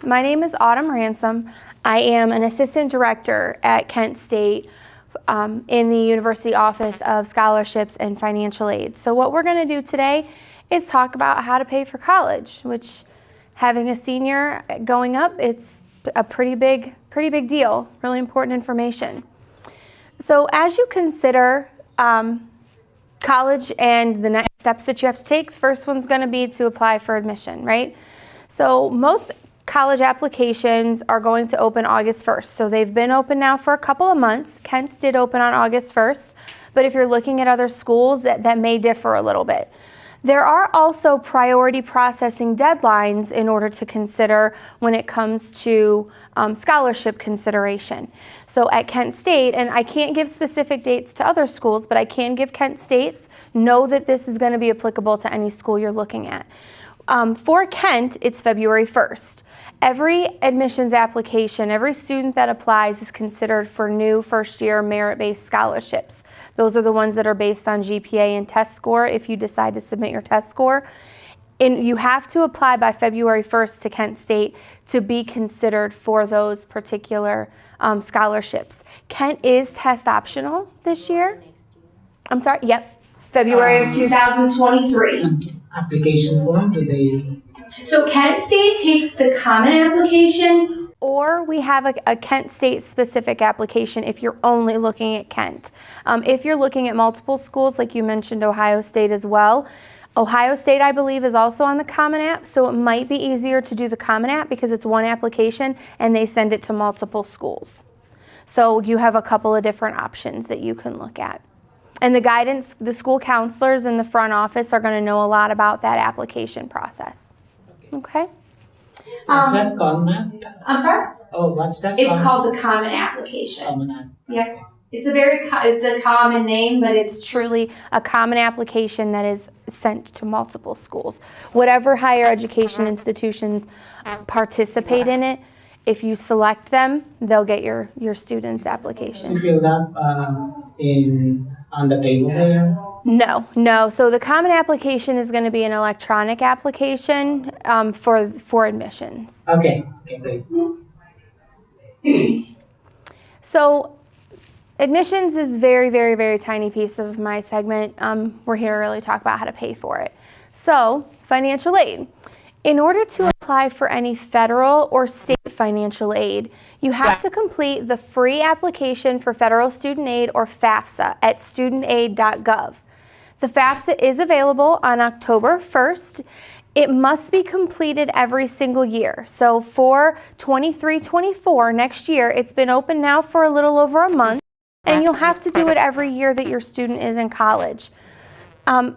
My name is Autumn Ransom. I am an assistant director at Kent State in the University Office of Scholarships and Financial Aid. So what we're going to do today is talk about how to pay for college, which having a senior going up, it's a pretty big deal, really important information. So as you consider college and the next steps that you have to take, the first one's going to be to apply for admission, right? So most college applications are going to open August 1st. So they've been open now for a couple of months. Kent's did open on August 1st, but if you're looking at other schools, that may differ a little bit. There are also priority processing deadlines in order to consider when it comes to scholarship consideration. So at Kent State, and I can't give specific dates to other schools, but I can give Kent State's, know that this is going to be applicable to any school you're looking at. For Kent, it's February 1st. Every admissions application, every student that applies is considered for new first-year merit-based scholarships. Those are the ones that are based on GPA and test score if you decide to submit your test score. And you have to apply by February 1st to Kent State to be considered for those particular scholarships. Kent is test optional this year. I'm sorry, yep, February of 2023. Application form, do they? So Kent State takes the common application, or we have a Kent State specific application if you're only looking at Kent. If you're looking at multiple schools, like you mentioned Ohio State as well, Ohio State, I believe, is also on the Common App, so it might be easier to do the Common App because it's one application and they send it to multiple schools. So you have a couple of different options that you can look at. And the guidance, the school counselors in the front office are going to know a lot about that application process. Okay? What's that Common App? I'm sorry? Oh, what's that? It's called the Common Application. Common App. Yep. It's a common name, but it's truly a common application that is sent to multiple schools. Whatever higher education institutions participate in it, if you select them, they'll get your student's application. You fill that on the table there? No. So the common application is going to be an electronic application for admissions. Okay, great. So admissions is very tiny piece of my segment. We're here to really talk about how to pay for it. So financial aid. In order to apply for any federal or state financial aid, you have to complete the free application for federal student aid, or FAFSA, at studentaid.gov. The FAFSA is available on October 1st. It must be completed every single year. So for 23-24, next year, it's been open now for a little over a month, and you'll have to do it every year that your student is in college.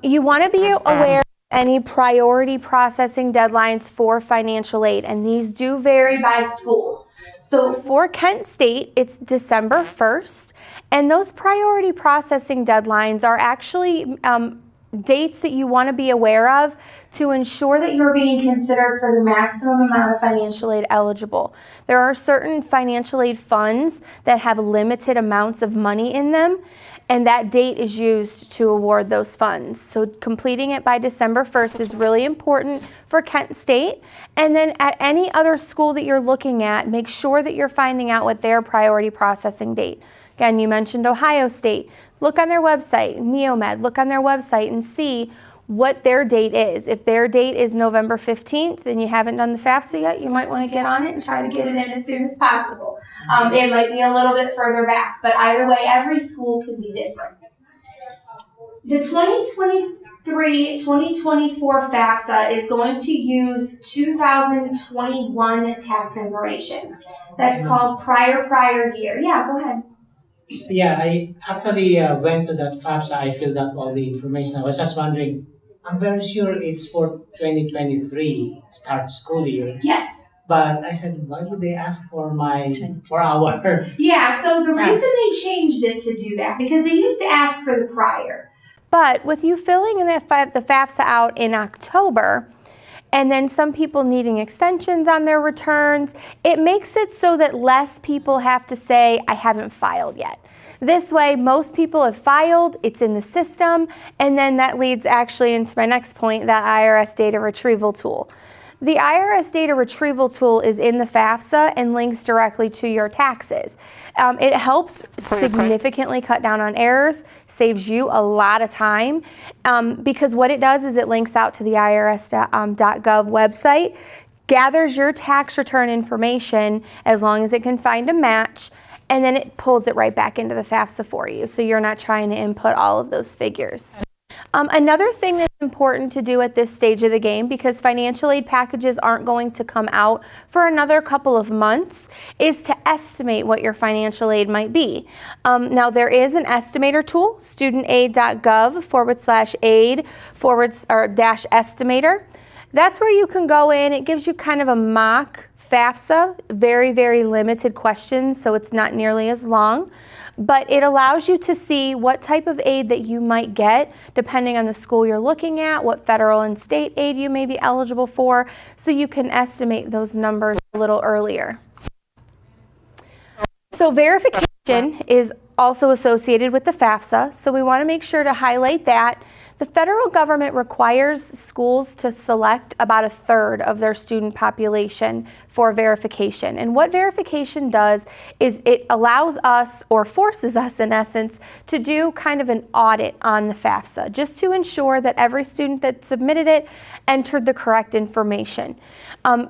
You want to be aware of any priority processing deadlines for financial aid, and these do vary by school. So for Kent State, it's December 1st, and those priority processing deadlines are actually dates that you want to be aware of to ensure that you're being considered for the maximum amount of financial aid eligible. There are certain financial aid funds that have limited amounts of money in them, and that date is used to award those funds. So completing it by December 1st is really important for Kent State. And then at any other school that you're looking at, make sure that you're finding out what their priority processing date. Again, you mentioned Ohio State. Look on their website, Neomed, look on their website and see what their date is. If their date is November 15th and you haven't done the FAFSA yet, you might want to get on it and try to get it in as soon as possible. It might be a little bit further back, but either way, every school can be different. The 2023-2024 FAFSA is going to use 2021 tax information. That's called prior year. Yeah, go ahead. Yeah, I actually went to that FAFSA. I filled out all the information. I was just wondering, I'm very sure it's for 2023 start school year. Yes. But I said, why would they ask for our? Yeah, so the reason they changed it to do that, because they used to ask for the prior. But with you filling in the FAFSA out in October, and then some people needing extensions on their returns, it makes it so that less people have to say, I haven't filed yet. This way, most people have filed, it's in the system, and then that leads actually into my next point, that IRS data retrieval tool. The IRS data retrieval tool is in the FAFSA and links directly to your taxes. It helps significantly cut down on errors, saves you a lot of time, because what it does is it links out to the IRS.gov website, gathers your tax return information as long as it can find a match, and then it pulls it right back into the FAFSA for you, so you're not trying to input all of those figures. Another thing that's important to do at this stage of the game, because financial aid packages aren't going to come out for another couple of months, is to estimate what your financial aid might be. Now there is an estimator tool, studentaid.gov/aid/estimator. That's where you can go in. It gives you kind of a mock FAFSA, very, very limited questions, so it's not nearly as long. But it allows you to see what type of aid that you might get depending on the school you're looking at, what federal and state aid you may be eligible for, so you can estimate those numbers a little earlier. So verification is also associated with the FAFSA, so we want to make sure to highlight that. The federal government requires schools to select about 1/3 of their student population for verification. And what verification does is it allows us, or forces us in essence, to do kind of an audit on the FAFSA, just to ensure that every student that submitted it entered the correct information.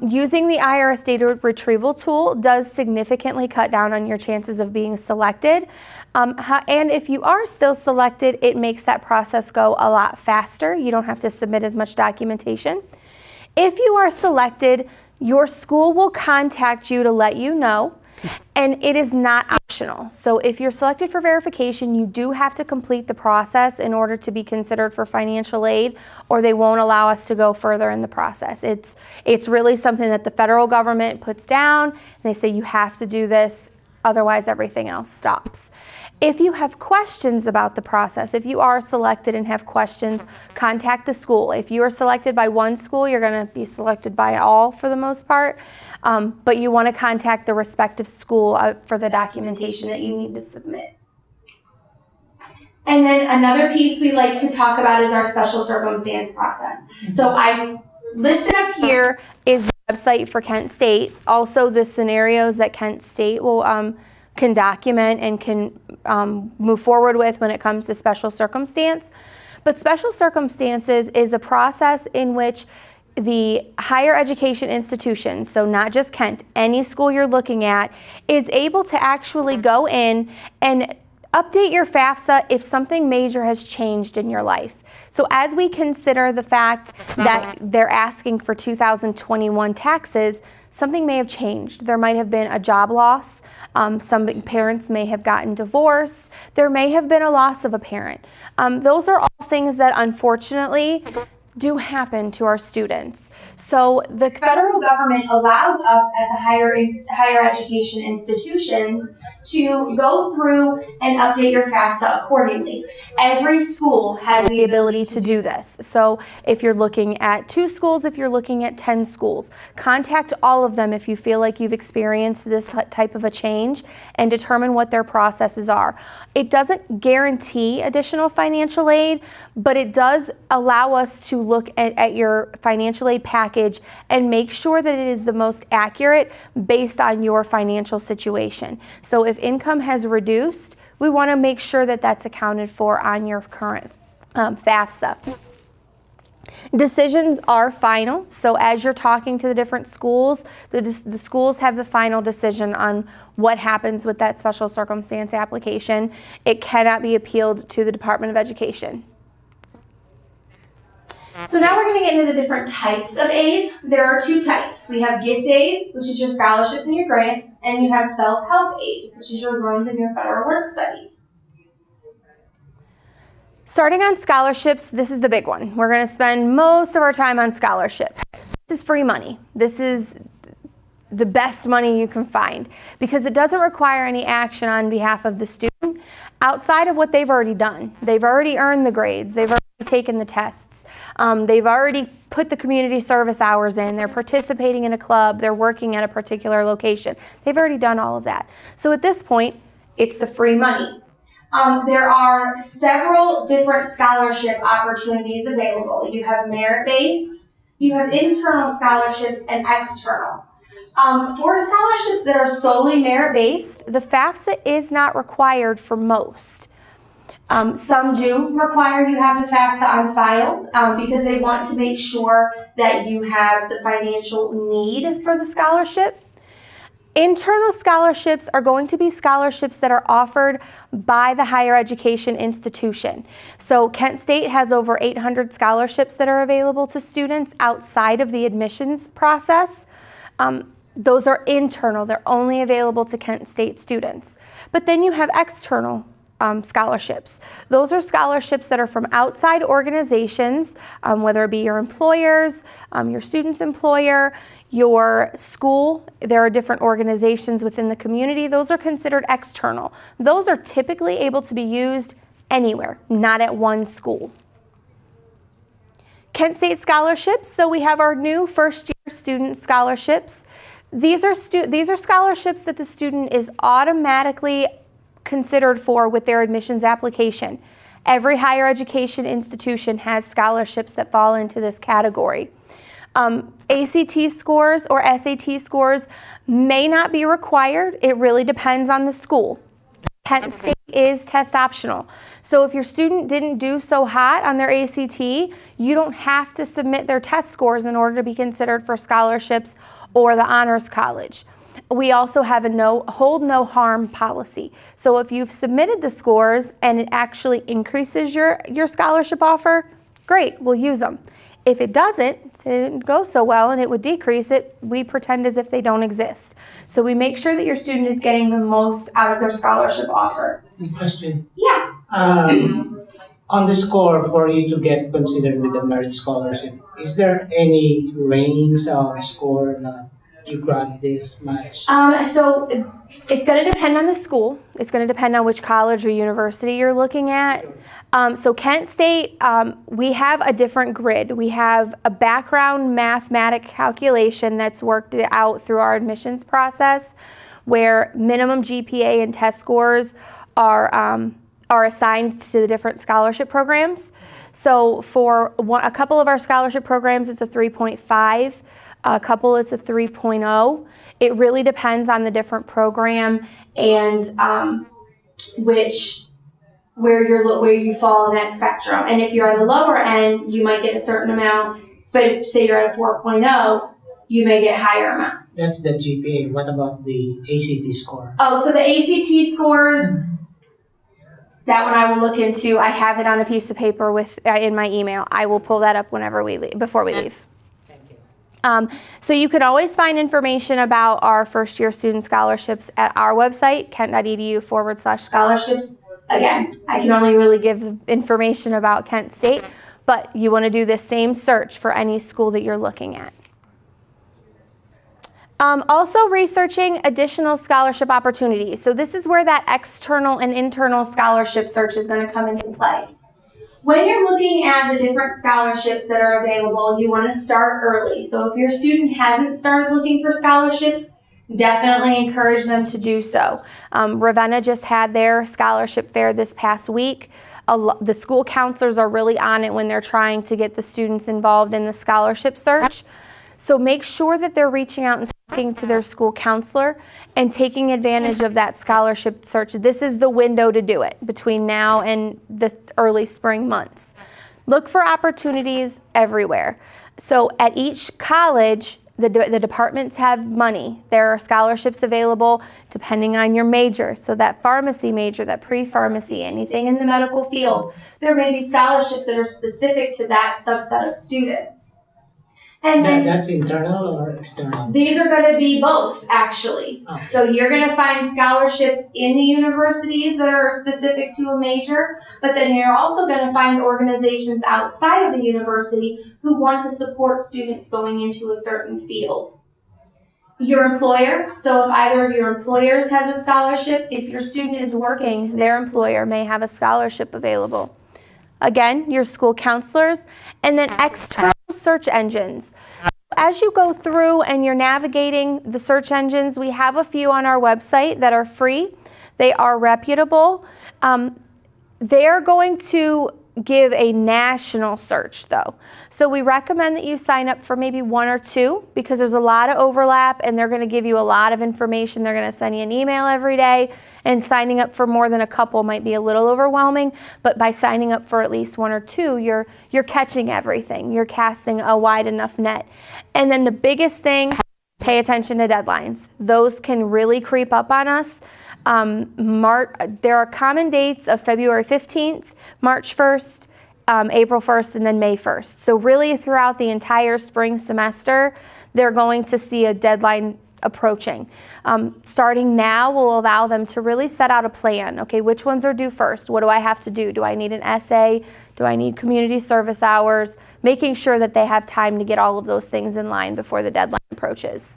Using the IRS data retrieval tool does significantly cut down on your chances of being selected. And if you are still selected, it makes that process go a lot faster. You don't have to submit as much documentation. If you are selected, your school will contact you to let you know, and it is not optional. So if you're selected for verification, you do have to complete the process in order to be considered for financial aid, or they won't allow us to go further in the process. It's really something that the federal government puts down, and they say you have to do this, otherwise everything else stops. If you have questions about the process, if you are selected and have questions, contact the school. If you are selected by one school, you're going to be selected by all for the most part, but you want to contact the respective school for the documentation that you need to submit. And then another piece we like to talk about is our special circumstance process. So I listed up here is the website for Kent State, also the scenarios that Kent State will can document and can move forward with when it comes to special circumstance. But special circumstances is a process in which the higher education institutions, so not just Kent, any school you're looking at, is able to actually go in and update your FAFSA if something major has changed in your life. So as we consider the fact that they're asking for 2021 taxes, something may have changed. There might have been a job loss. Some parents may have gotten divorced. There may have been a loss of a parent. Those are all things that unfortunately do happen to our students. So the federal government allows us at the higher education institutions to go through and update your FAFSA accordingly. Every school has the ability to do this. So if you're looking at 2 schools, if you're looking at 10 schools, contact all of them if you feel like you've experienced this type of a change and determine what their processes are. It doesn't guarantee additional financial aid, but it does allow us to look at your financial aid package and make sure that it is the most accurate based on your financial situation. So if income has reduced, we want to make sure that that's accounted for on your current FAFSA. Decisions are final, so as you're talking to the different schools, the schools have the final decision on what happens with that special circumstance application. It cannot be appealed to the Department of Education. So now we're going to get into the different types of aid. There are 2 types. We have gift aid, which is your scholarships and your grants, and you have self-help aid, which is your loans and your federal work study. Starting on scholarships, this is the big one. We're going to spend most of our time on scholarships. This is free money. This is the best money you can find because it doesn't require any action on behalf of the student outside of what they've already done. They've already earned the grades. They've already taken the tests. They've already put the community service hours in. They're participating in a club. They're working at a particular location. They've already done all of that. So at this point, it's the free money. There are several different scholarship opportunities available. You have merit-based, You have internal scholarships and external. For scholarships that are solely merit-based, the FAFSA is not required for most. Some do require you have the FAFSA on file because they want to make sure that you have the financial need for the scholarship. Internal scholarships are going to be scholarships that are offered by the higher education institution. So Kent State has over 800 scholarships that are available to students outside of the admissions process. Those are internal. They're only available to Kent State students. But then you have external scholarships. Those are scholarships that are from outside organizations, whether it be your employers, your student's employer, your school. There are different organizations within the community. Those are considered external. Those are typically able to be used anywhere, not at one school. Kent State scholarships. So we have our new first-year student scholarships. These are scholarships that the student is automatically considered for with their admissions application. Every higher education institution has scholarships that fall into this category. ACT scores or SAT scores may not be required. It really depends on the school. Kent State is test optional. So if your student didn't do so hot on their ACT, you don't have to submit their test scores in order to be considered for scholarships or the Honors College. We also have a hold no harm policy. So if you've submitted the scores and it actually increases your scholarship offer, great, we'll use them. If it doesn't, it didn't go so well and it would decrease it, we pretend as if they don't exist. So we make sure that your student is getting the most out of their scholarship offer. Question. Yeah. On the score for you to get considered with the merit scholarship, is there any range of score that you got this much? So it's going to depend on the school. It's going to depend on which college or university you're looking at. So Kent State, we have a different grid. We have a background mathematic calculation that's worked out through our admissions process where minimum GPA and test scores are assigned to the different scholarship programs. So for a couple of our scholarship programs, it's a 3.5. A couple, it's a 3.0. It really depends on the different program and where you fall in that spectrum. And if you're on the lower end, you might get a certain amount. But if say you're at a 4.0, you may get higher amounts. That's the GPA. What about the ACT score? Oh, so the ACT scores. That one I will look into. I have it on a piece of paper in my email. I will pull that up before we leave. So you can always find information about our first-year student scholarships at our website, kent.edu/scholarships. Again, I can only really give information about Kent State, but you want to do the same search for any school that you're looking at. Also researching additional scholarship opportunities. So this is where that external and internal scholarship search is going to come into play. When you're looking at the different scholarships that are available, you want to start early. So if your student hasn't started looking for scholarships, definitely encourage them to do so. Ravenna just had their scholarship fair this past week. The school counselors are really on it when they're trying to get the students involved in the scholarship search. So make sure that they're reaching out and talking to their school counselor and taking advantage of that scholarship search. This is the window to do it between now and the early spring months. Look for opportunities everywhere. So at each college, the departments have money. There are scholarships available depending on your major. So that pharmacy major, that pre-pharmacy, anything in the medical field, there may be scholarships that are specific to that subset of students. And then That's internal or external? These are going to be both, actually. Okay. So you're going to find scholarships in the universities that are specific to a major, but then you're also going to find organizations outside of the university who want to support students going into a certain field. Your employer, so if either of your employers has a scholarship, if your student is working, their employer may have a scholarship available. Again, your school counselors, and then external search engines. As you go through and you're navigating the search engines, we have a few on our website that are free. They are reputable. They're going to give a national search though. So we recommend that you sign up for maybe 1 or 2 because there's a lot of overlap and they're going to give you a lot of information. They're going to send you an email every day, and signing up for more than a couple might be a little overwhelming, but by signing up for at least 1 or 2, you're catching everything. You're casting a wide enough net. And then the biggest thing, pay attention to deadlines. Those can really creep up on us. There are common dates of February 15th, March 1st, April 1st, and then May 1st. So really throughout the entire spring semester, they're going to see a deadline approaching. Starting now will allow them to really set out a plan. Okay, which ones are due first? What do I have to do? Do I need an essay? Do I need community service hours? Making sure that they have time to get all of those things in line before the deadline approaches.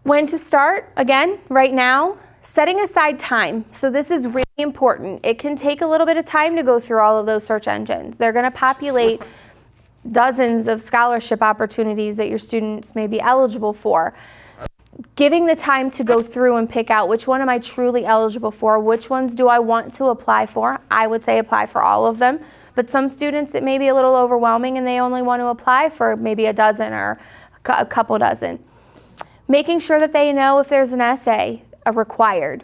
When to start? Again, right now, setting aside time. So this is really important. It can take a little bit of time to go through all of those search engines. They're going to populate dozens of scholarship opportunities that your students may be eligible for. Giving the time to go through and pick out which one am I truly eligible for, which ones do I want to apply for. I would say apply for all of them, but some students it may be a little overwhelming and they only want to apply for maybe a dozen or a couple dozen. Making sure that they know if there's an essay required.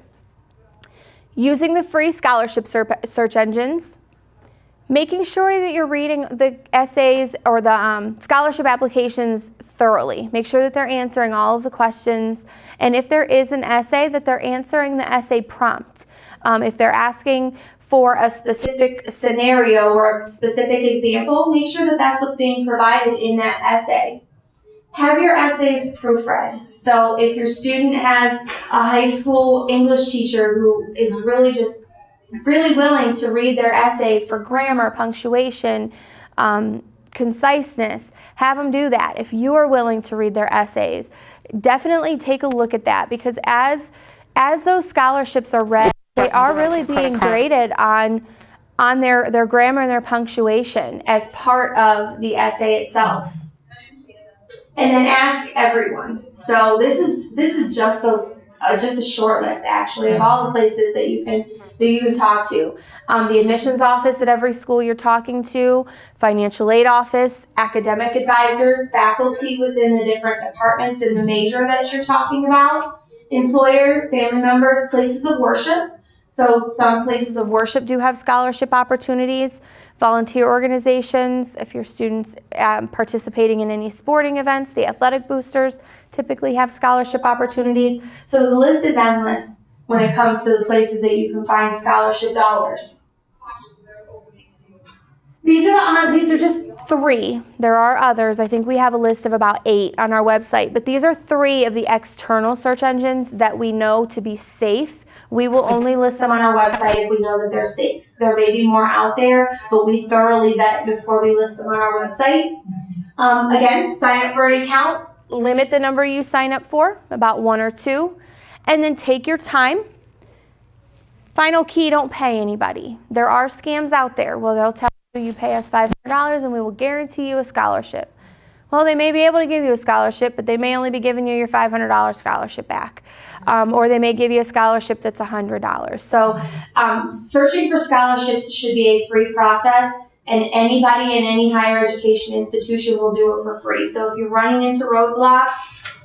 Using the free scholarship search engines. Making sure that you're reading the essays or the scholarship applications thoroughly. Make sure that they're answering all of the questions. And if there is an essay, that they're answering the essay prompt. If they're asking for a specific scenario or a specific example, make sure that that's what's being provided in that essay. Have your essays proofread. So if your student has a high school English teacher who is really willing to read their essay for grammar, punctuation, conciseness, have them do that. If you are willing to read their essays, definitely take a look at that, because as those scholarships are read, they are really being graded on their grammar and their punctuation as part of the essay itself. And then ask everyone. So this is just a short list actually of all the places that you can talk to. The admissions office at every school you're talking to, financial aid office, academic advisors, faculty within the different departments in the major that you're talking about, employers, family members, places of worship. So some places of worship do have scholarship opportunities. Volunteer organizations, if your students participating in any sporting events, the athletic boosters typically have scholarship opportunities. So the list is endless when it comes to the places that you can find scholarship dollars. These are just 3. There are others. I think we have a list of about 8 on our website, but these are 3 of the external search engines that we know to be safe. We will only list them on our website if we know that they're safe. There may be more out there, but we thoroughly vet before we list them on our website. Again, sign up for an account. Limit the number you sign up for, about 1 or 2, and then take your time. Final key, don't pay anybody. There are scams out there. Well, they'll tell you pay us $500 and we will guarantee you a scholarship. Well, they may be able to give you a scholarship, but they may only be giving you your $500 scholarship back. Or they may give you a scholarship that's $100. So searching for scholarships should be a free process, and anybody in any higher education institution will do it for free. So if you're running into roadblocks,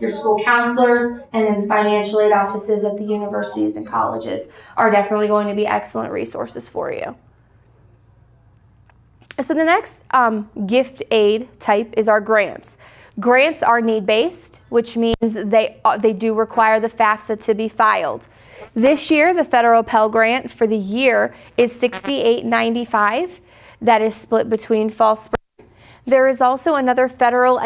your school counselors and then financial aid offices at the universities and colleges are definitely going to be excellent resources for you. So the next gift aid type is our grants. Grants are need-based, which means they do require the FAFSA to be filed. This year, the federal Pell Grant for the year is $68.95. That is split between fall spring. There is also another federal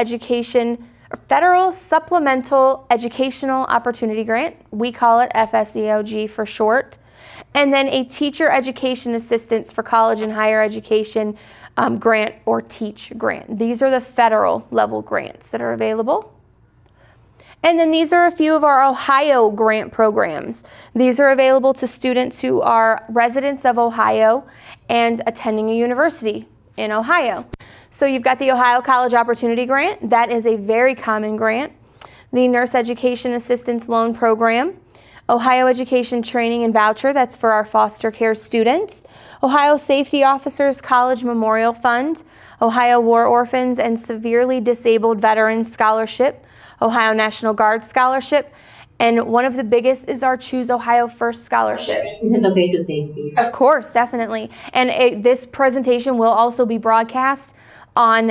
Supplemental Educational Opportunity Grant. We call it FSEOG for short. And then a Teacher Education Assistance for College and Higher Education grant or TEACH grant. These are the federal level grants that are available. And then these are a few of our Ohio grant programs. These are available to students who are residents of Ohio and attending a university in Ohio. So you've got the Ohio College Opportunity Grant. That is a very common grant. The Nurse Education Assistance Loan Program. Ohio Education Training and Voucher, that's for our foster care students. Ohio Safety Officers College Memorial Fund, Ohio War Orphans and Severely Disabled Veterans Scholarship, Ohio National Guard Scholarship, and one of the biggest is our Choose Ohio First Scholarship. Is it okay to take it? Of course, definitely. And this presentation will also be broadcast on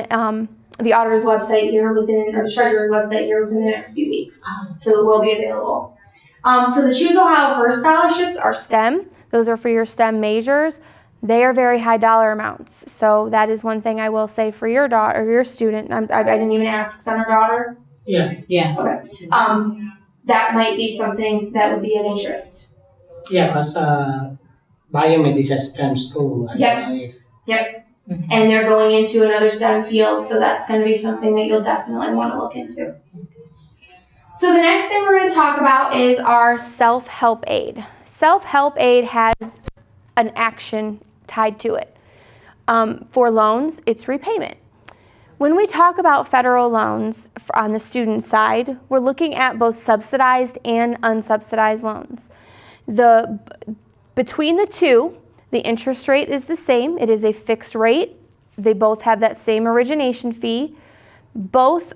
the auditor's website here within, or the treasurer's website here within the next few weeks. So it will be available. So the Choose Ohio First Scholarships are STEM. Those are for your STEM majors. They are very high dollar amounts. So that is one thing I will say for your daughter, or your student. I didn't even ask son or daughter. Yeah, Yeah. Okay. That might be something that would be of interest. yeah, because biomed is a STEM school. I Yep. don't know if Yep. And they're going into another STEM field, so that's going to be something that you'll definitely want to look into. So the next thing we're going to talk about is our self-help aid. Self-help aid has an action tied to it. For loans, it's repayment. When we talk about federal loans on the student side, we're looking at both subsidized and unsubsidized loans. Between the two, the interest rate is the same. It is a fixed rate. They both have that same origination fee. Both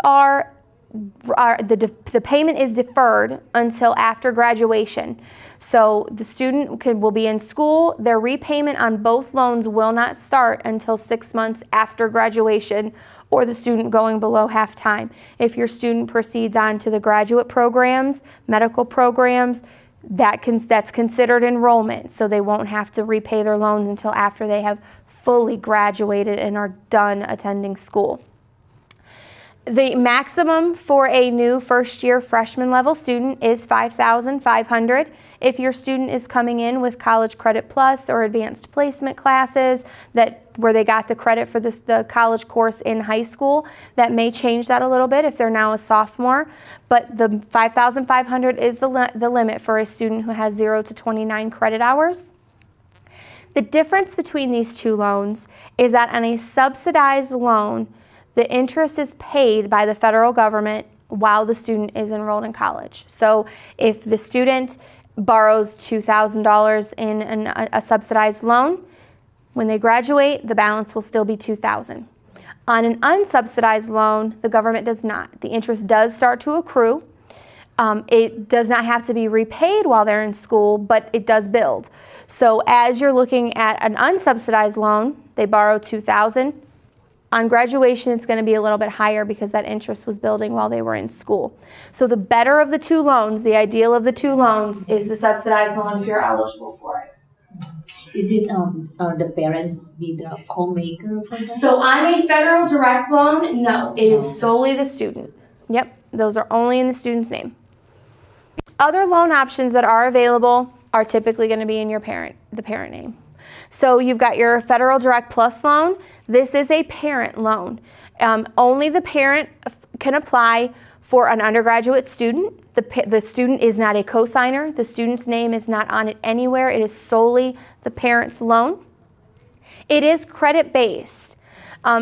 the payment is deferred until after graduation. So the student will be in school. Their repayment on both loans will not start until 6 months after graduation, or the student going below half-time. If your student proceeds on to the graduate programs, medical programs, that's considered enrollment, so they won't have to repay their loans until after they have fully graduated and are done attending school. The maximum for a new first-year freshman level student is $5,500. If your student is coming in with College Credit Plus or advanced placement classes where they got the credit for the college course in high school, that may change that a little bit if they're now a sophomore. But the $5,500 is the limit for a student who has 0 to 29 credit hours. The difference between these two loans is that on a subsidized loan, the interest is paid by the federal government while the student is enrolled in college. So if the student borrows $2,000 in a subsidized loan, when they graduate, the balance will still be $2,000. On an unsubsidized loan, the government does not. The interest does start to accrue. It does not have to be repaid while they're in school, but it does build. So as you're looking at an unsubsidized loan, they borrow $2,000. On graduation, it's going to be a little bit higher because that interest was building while they were in school. So the better of the two loans, the ideal of the two loans, is the subsidized loan if you're eligible for it. Is it the parents be the co-maker for that? So on a federal direct loan, no, it is solely the student. Yep, those are only in the student's name. Other loan options that are available are typically going to be in the parent name. So you've got your Federal Direct Plus loan. This is a parent loan. Only the parent can apply for an undergraduate student. The student is not a cosigner. The student's name is not on it anywhere. It is solely the parent's loan. It is credit-based.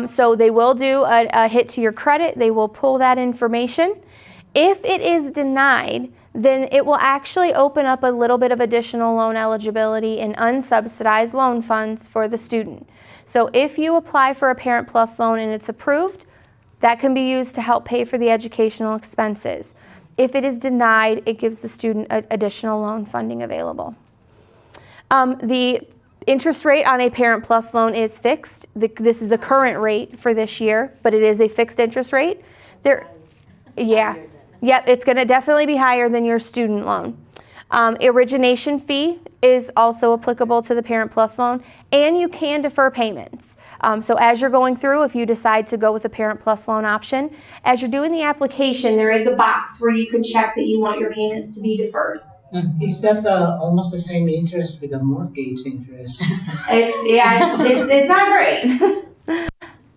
So they will do a hit to your credit. They will pull that information. If it is denied, then it will actually open up a little bit of additional loan eligibility in unsubsidized loan funds for the student. So if you apply for a Parent Plus loan and it's approved, that can be used to help pay for the educational expenses. If it is denied, it gives the student additional loan funding available. The interest rate on a Parent Plus loan is fixed. This is a current rate for this year, but it is a fixed interest rate. Yep, it's going to definitely be higher than your student loan. Origination fee is also applicable to the Parent Plus loan, and you can defer payments. So as you're going through, if you decide to go with the Parent Plus loan option, as you're doing the application, there is a box where you can check that you want your payments to be deferred. is that almost the same interest with the mortgage interest. It's not great.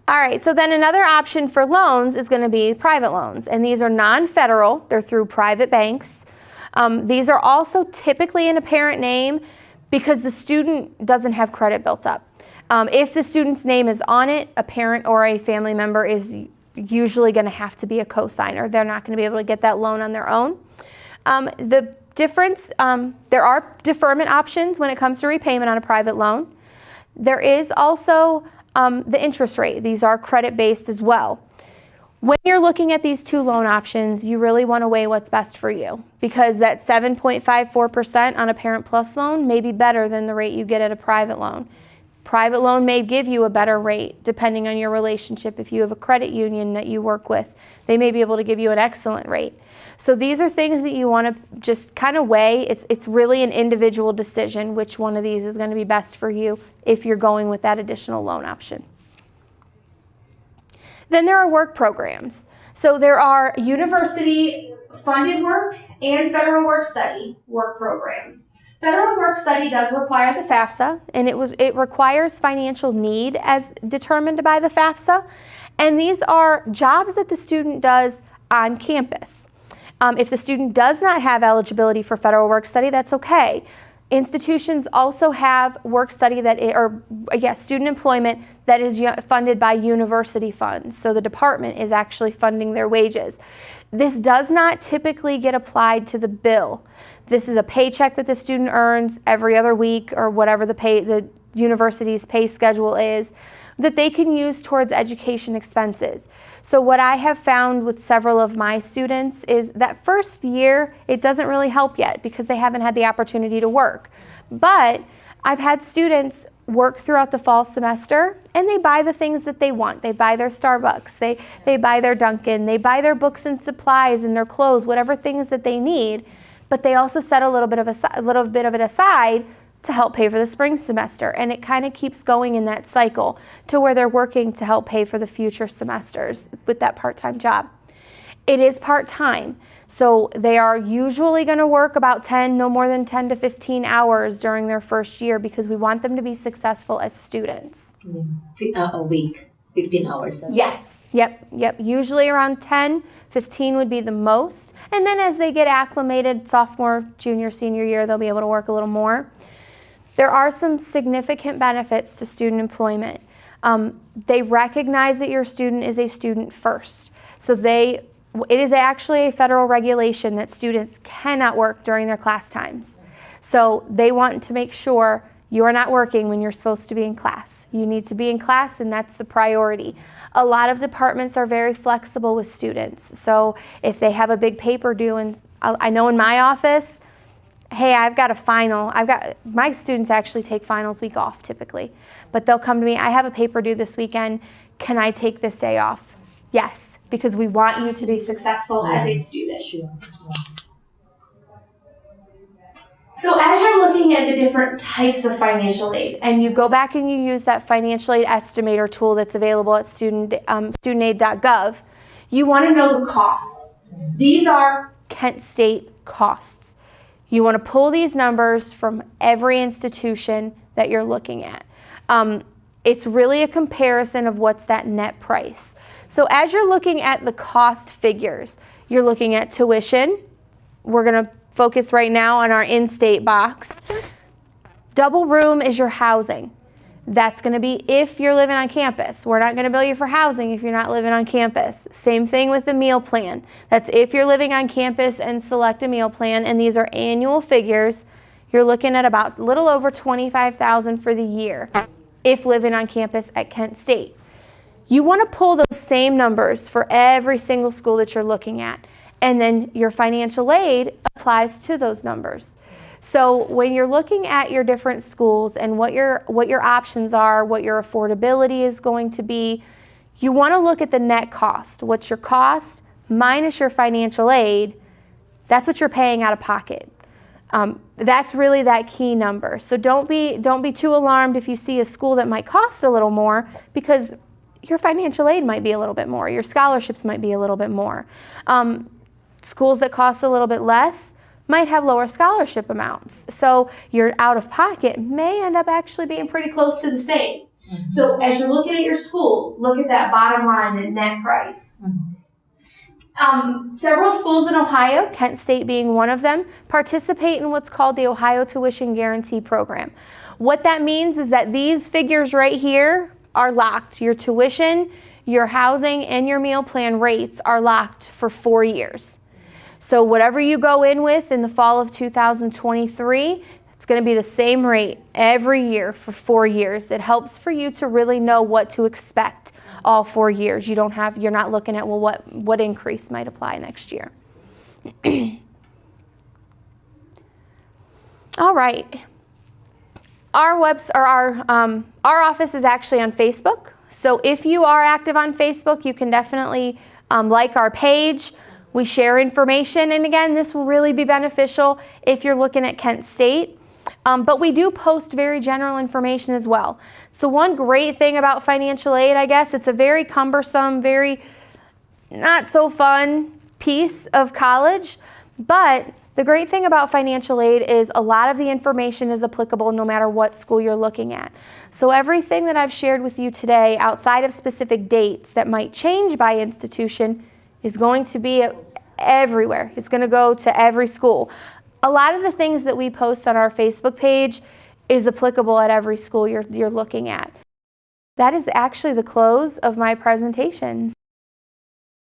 All right, so then another option for loans is going to be private loans, and these are non-federal. They're through private banks. These are also typically in a parent name because the student doesn't have credit built up. If the student's name is on it, a parent or a family member is usually going to have to be a cosigner. They're not going to be able to get that loan on their own. The difference, there are deferment options when it comes to repayment on a private loan. There is also the interest rate. These are credit-based as well. When you're looking at these two loan options, you really want to weigh what's best for you, because that 7.54% on a Parent Plus loan may be better than the rate you get at a private loan. Private loan may give you a better rate depending on your relationship. If you have a credit union that you work with, they may be able to give you an excellent rate. So these are things that you want to just kind of weigh. It's really an individual decision which one of these is going to be best for you if you're going with that additional loan option. Then there are work programs. So there are university-funded work and federal work study work programs. Federal work study does require the FAFSA, and it requires financial need as determined by the FAFSA. And these are jobs that the student does on campus. If the student does not have eligibility for federal work study, that's okay. Institutions also have work study student employment that is funded by university funds. So the department is actually funding their wages. This does not typically get applied to the bill. This is a paycheck that the student earns every other week, or whatever the university's pay schedule is, that they can use towards education expenses. So what I have found with several of my students is that first year, it doesn't really help yet because they haven't had the opportunity to work. But I've had students work throughout the fall semester, and they buy the things that they want. They buy their Starbucks, they buy their Dunkin', they buy their books and supplies and their clothes, whatever things that they need, but they also set a little bit of it aside to help pay for the spring semester. And it kind of keeps going in that cycle to where they're working to help pay for the future semesters with that part-time job. It is part-time, so they are usually going to work about no more than 10 to 15 hours during their first year, because we want them to be successful as students. A week, 15 hours. Yes. Yep. Usually around 10, 15 would be the most. And then as they get acclimated, sophomore, junior, senior year, they'll be able to work a little more. There are some significant benefits to student employment. They recognize that your student is a student first. So it is actually a federal regulation that students cannot work during their class times. So they want to make sure you are not working when you're supposed to be in class. You need to be in class, and that's the priority. A lot of departments are very flexible with students. So if they have a big paper due, and I know in my office, hey, I've got a final. My students actually take finals week off typically, but they'll come to me, I have a paper due this weekend. Can I take this day off? Yes, because we want you to be successful as a student. So as you're looking at the different types of financial aid, and you go back and you use that financial aid estimator tool that's available at studentaid.gov, you want to know the costs. These are Kent State costs. You want to pull these numbers from every institution that you're looking at. It's really a comparison of what's that net price. So as you're looking at the cost figures, you're looking at tuition. We're going to focus right now on our in-state box. Double room is your housing. That's going to be if you're living on campus. We're not going to bill you for housing if you're not living on campus. Same thing with the meal plan. That's if you're living on campus and select a meal plan, and these are annual figures. You're looking at about a little over $25,000 for the year if living on campus at Kent State. You want to pull those same numbers for every single school that you're looking at, and then your financial aid applies to those numbers. So when you're looking at your different schools and what your options are, what your affordability is going to be, you want to look at the net cost. What's your cost minus your financial aid? That's what you're paying out of pocket. That's really that key number. So don't be too alarmed if you see a school that might cost a little more, because your financial aid might be a little bit more. Your scholarships might be a little bit more. Schools that cost a little bit less might have lower scholarship amounts. So your out of pocket may end up actually being pretty close to the same. Mm-hmm. So as you're looking at your schools, look at that bottom line, the net price. Mm-hmm. Several schools in Ohio, Kent State being one of them, participate in what's called the Ohio Tuition Guarantee Program. What that means is that these figures right here are locked. Your tuition, your housing, and your meal plan rates are locked for 4 years. So whatever you go in with in the fall of 2023, it's going to be the same rate every year for 4 years. It helps for you to really know what to expect all 4 years. You're not looking at, well, what increase might apply next year. All right. Our office is actually on Facebook. So if you are active on Facebook, you can definitely like our page. We share information, and again, this will really be beneficial if you're looking at Kent State. But we do post very general information as well. So one great thing about financial aid, I guess, it's a very cumbersome, very not so fun piece of college, but the great thing about financial aid is a lot of the information is applicable no matter what school you're looking at. So everything that I've shared with you today, outside of specific dates that might change by institution, is going to be everywhere. It's going to go to every school. A lot of the things that we post on our Facebook page is applicable at every school you're looking at. That is actually the close of my presentation.